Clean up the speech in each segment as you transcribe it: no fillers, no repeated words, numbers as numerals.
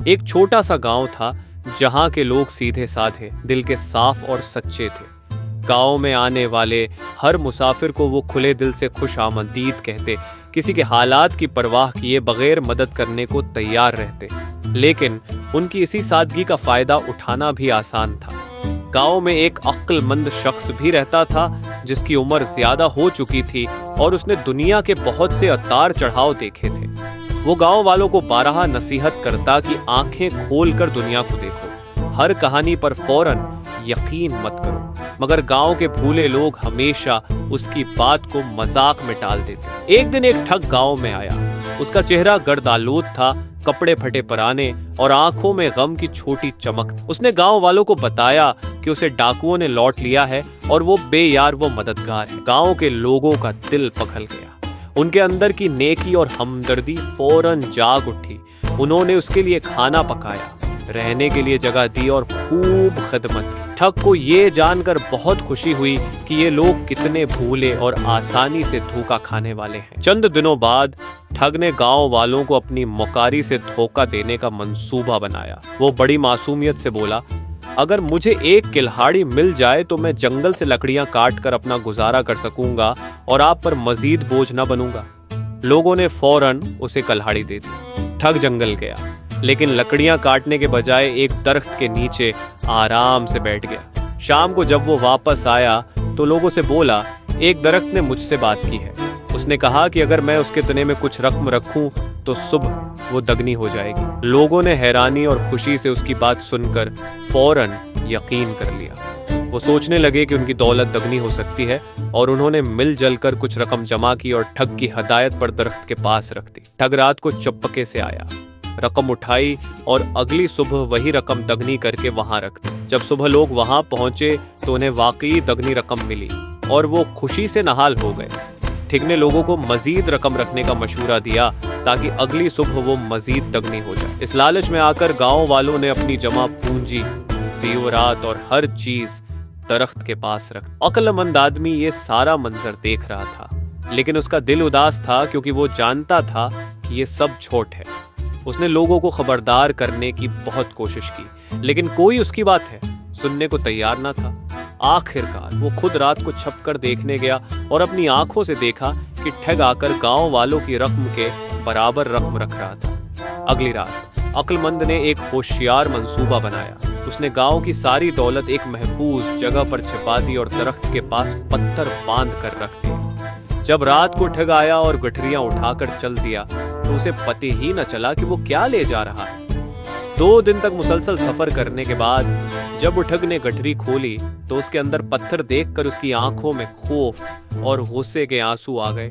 ایک چھوٹا سا گاؤں تھا جہاں کے لوگ سیدھے سادھے، دل کے صاف اور سچے تھے۔ گاؤں میں آنے والے ہر مسافر کو وہ کھلے دل سے خوش آمدید کہتے، کسی کے حالات کی پرواہ کیے بغیر مدد کرنے کو تیار رہتے۔ لیکن ان کی اسی سادگی کا فائدہ اٹھانا بھی آسان تھا۔ گاؤں میں ایک عقل مند شخص بھی رہتا تھا جس کی عمر زیادہ ہو چکی تھی اور اس نے دنیا کے بہت سے اتار چڑھاؤ دیکھے تھے۔ وہ گاؤں والوں کو بارہا نصیحت کرتا کہ آنکھیں کھول کر دنیا کو دیکھو، ہر کہانی پر فوراً یقین مت کرو، مگر گاؤں کے بھولے لوگ ہمیشہ اس کی بات کو مذاق میں ٹال دیتے۔ ایک دن ایک ٹھگ گاؤں میں آیا۔ اس کا چہرہ گرد آلود تھا، کپڑے پھٹے پرانے اور آنکھوں میں غم کی چھوٹی چمک تھی۔ اس نے گاؤں والوں کو بتایا کہ اسے ڈاکوؤں نے لوٹ لیا ہے اور وہ بے یار و مددگار ہے۔ گاؤں کے لوگوں کا دل پگھل گیا، ان کے اندر کی نیکی اور ہمدردی فوراً جاگ اٹھی۔ انہوں نے اس کے لیے کھانا پکایا، رہنے کے لیے جگہ دی اور خوب خدمت کی۔ ٹھگ کو یہ جان کر بہت خوشی ہوئی کہ یہ لوگ کتنے بھولے اور آسانی سے دھوکا کھانے والے ہیں۔ چند دنوں بعد ٹھگ نے گاؤں والوں کو اپنی مکاری سے دھوکا دینے کا منصوبہ بنایا۔ وہ بڑی معصومیت سے بولا، اگر مجھے ایک کلہاڑی مل جائے تو میں جنگل سے لکڑیاں کاٹ کر اپنا گزارا کر سکوں گا اور آپ پر مزید بوجھ نہ بنوں گا۔ لوگوں نے فوراً اسے کلہاڑی دے دی۔ ٹھگ جنگل گیا، لیکن لکڑیاں کاٹنے کے بجائے ایک درخت کے نیچے آرام سے بیٹھ گیا۔ شام کو جب وہ واپس آیا تو لوگوں سے بولا، ایک درخت نے مجھ سے بات کی ہے۔ اس نے کہا کہ اگر میں اس کے تنے میں کچھ رقم رکھوں تو صبح وہ دگنی ہو جائے گی۔ لوگوں نے حیرانی اور خوشی سے اس کی بات سن کر فوراً یقین کر لیا۔ وہ سوچنے لگے کہ ان کی دولت دگنی ہو سکتی ہے اور انہوں نے مل جل کر کچھ رقم جمع کی اور ٹھگ کی ہدایت پر درخت کے پاس رکھ دی۔ ٹھگ رات کو چپکے سے آیا، رقم اٹھائی اور اگلی صبح وہی رقم دگنی کر کے وہاں رکھ دی۔ جب صبح لوگ وہاں پہنچے تو انہیں واقعی دگنی رقم ملی اور وہ خوشی سے نہال ہو گئے۔ ٹھگ نے لوگوں کو مزید رقم رکھنے کا مشورہ دیا تاکہ اگلی صبح وہ مزید دگنی ہو جائے۔ اس لالچ میں آ کر گاؤں والوں نے اپنی جمع پونجی، زیورات اور ہر چیز درخت کے پاس رکھ۔ عقل مند آدمی یہ سارا منظر دیکھ رہا تھا، لیکن اس کا دل اداس تھا کیونکہ وہ جانتا تھا کہ یہ سب جھوٹ ہے۔ اس نے لوگوں کو خبردار کرنے کی بہت کوشش کی، لیکن کوئی اس کی بات سننے کو تیار نہ تھا۔ آخرکار وہ خود رات کو چھپ کر دیکھنے گیا اور اپنی آنکھوں سے دیکھا کہ ٹھگ آ کر گاؤں والوں کی رقم کے برابر رقم رکھ رہا تھا۔ اگلی رات عقل مند نے ایک ہوشیار منصوبہ بنایا۔ اس نے گاؤں کی ساری دولت ایک محفوظ جگہ پر چھپا دی اور درخت کے پاس پتھر باندھ کر رکھ دی۔ جب رات کو ٹھگ آیا اور گٹھریاں اٹھا کر چل دیا تو اسے پتہ ہی نہ چلا کہ وہ کیا لے جا رہا ہے۔ 2 دن تک مسلسل سفر کرنے کے بعد جب وہ ٹھگ نے گٹھری کھولی تو اس کے اندر پتھر دیکھ کر اس کی آنکھوں میں خوف اور غصے کے آنسو آ گئے۔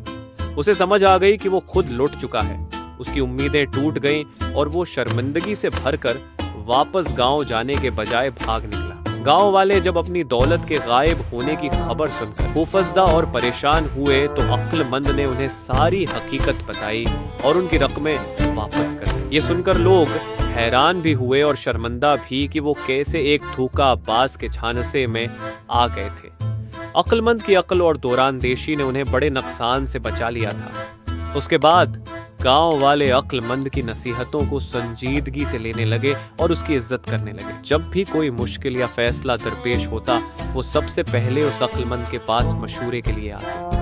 اسے سمجھ آ گئی کہ وہ خود لٹ چکا ہے۔ اس کی امیدیں ٹوٹ گئیں اور وہ شرمندگی سے بھر کر واپس گاؤں جانے کے بجائے بھاگ نکلا۔ گاؤں والے جب اپنی دولت کے غائب ہونے کی خبر سن کر خوفزدہ اور پریشان ہوئے تو عقل مند نے انہیں ساری حقیقت بتائی اور ان کی رقمیں واپس کر دی۔ یہ سن کر لوگ حیران بھی ہوئے اور شرمندہ بھی کہ وہ کیسے ایک دھوکہ باز کے جھانسے میں آ گئے تھے۔ عقل مند کی عقل اور دوران دیشی نے انہیں بڑے نقصان سے بچا لیا تھا۔ اس کے بعد گاؤں والے عقل مند کی نصیحتوں کو سنجیدگی سے لینے لگے اور اس کی عزت کرنے لگے۔ جب بھی کوئی مشکل یا فیصلہ درپیش ہوتا وہ سب سے پہلے اس عقل مند کے پاس مشورے کے لیے آتے۔